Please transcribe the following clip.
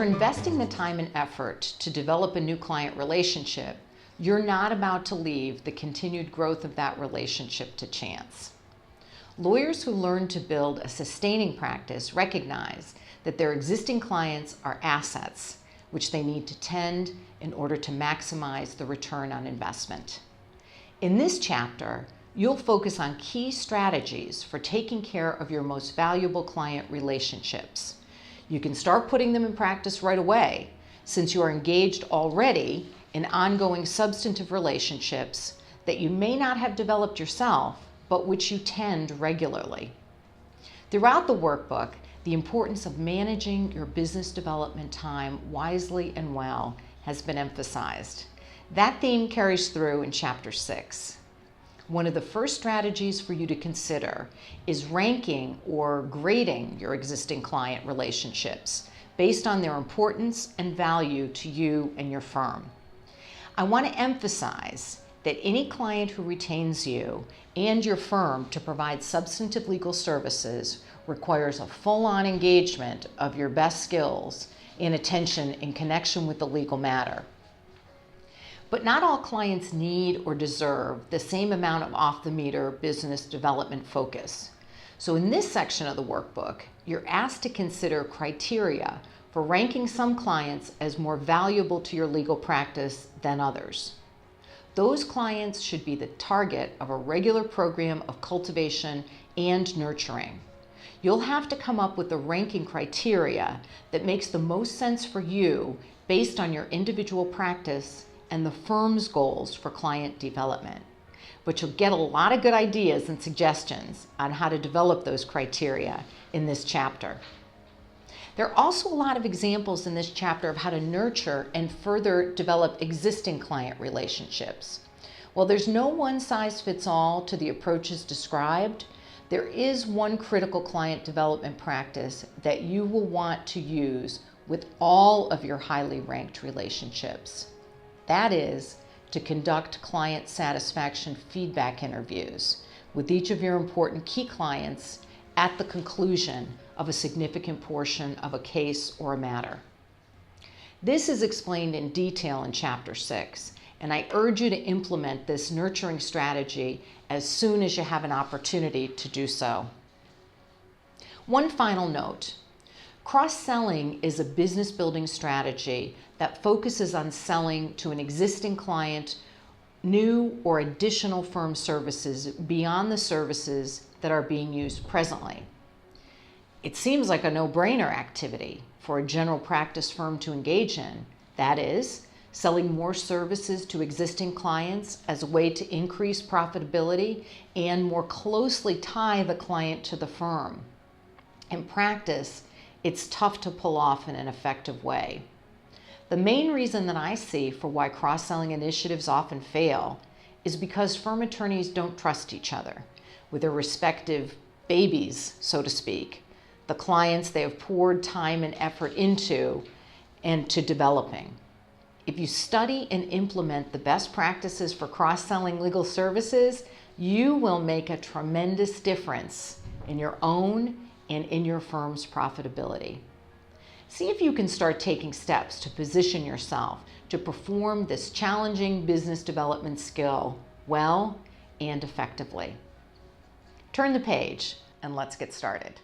After investing the time and effort to develop a new client relationship, you're not about to leave the continued growth of that relationship to chance. Lawyers who learn to build a sustaining practice recognize that their existing clients are assets which they need to tend in order to maximize the return on investment. In this chapter, you'll focus on key strategies for taking care of your most valuable client relationships. You can start putting them in practice right away, since you are engaged already in ongoing substantive relationships that you may not have developed yourself, but which you tend regularly. Throughout the workbook, the importance of managing your business development time wisely and well has been emphasized. That theme carries through in Chapter 6. One of the first strategies for you to consider is ranking or grading your existing client relationships based on their importance and value to you and your firm. I want to emphasize that any client who retains you and your firm to provide substantive legal services requires a full-on engagement of your best skills and attention in connection with the legal matter. But not all clients need or deserve the same amount of off-the-meter business development focus. So in this section of the workbook, you're asked to consider criteria for ranking some clients as more valuable to your legal practice than others. Those clients should be the target of a regular program of cultivation and nurturing. You'll have to come up with the ranking criteria that makes the most sense for you based on your individual practice and the firm's goals for client development. But you'll get a lot of good ideas and suggestions on how to develop those criteria in this chapter. There are also a lot of examples in this chapter of how to nurture and further develop existing client relationships. While there's no one-size-fits-all to the approaches described, there is one critical client development practice that you will want to use with all of your highly ranked relationships. That is to conduct client satisfaction feedback interviews with each of your important key clients at the conclusion of a significant portion of a case or a matter. This is explained in detail in Chapter 6, and I urge you to implement this nurturing strategy as soon as you have an opportunity to do so. One final note. Cross-selling is a business building strategy that focuses on selling to an existing client new or additional firm services beyond the services that are being used presently. It seems like a no-brainer activity for a general practice firm to engage in. That is, selling more services to existing clients as a way to increase profitability and more closely tie the client to the firm. In practice, it's tough to pull off in an effective way. The main reason that I see for why cross-selling initiatives often fail is because firm attorneys don't trust each other with their respective babies, so to speak, the clients they have poured time and effort into and to developing. If you study and implement the best practices for cross-selling legal services, you will make a tremendous difference in your own and in your firm's profitability. See if you can start taking steps to position yourself to perform this challenging business development skill well and effectively. Turn the page and let's get started.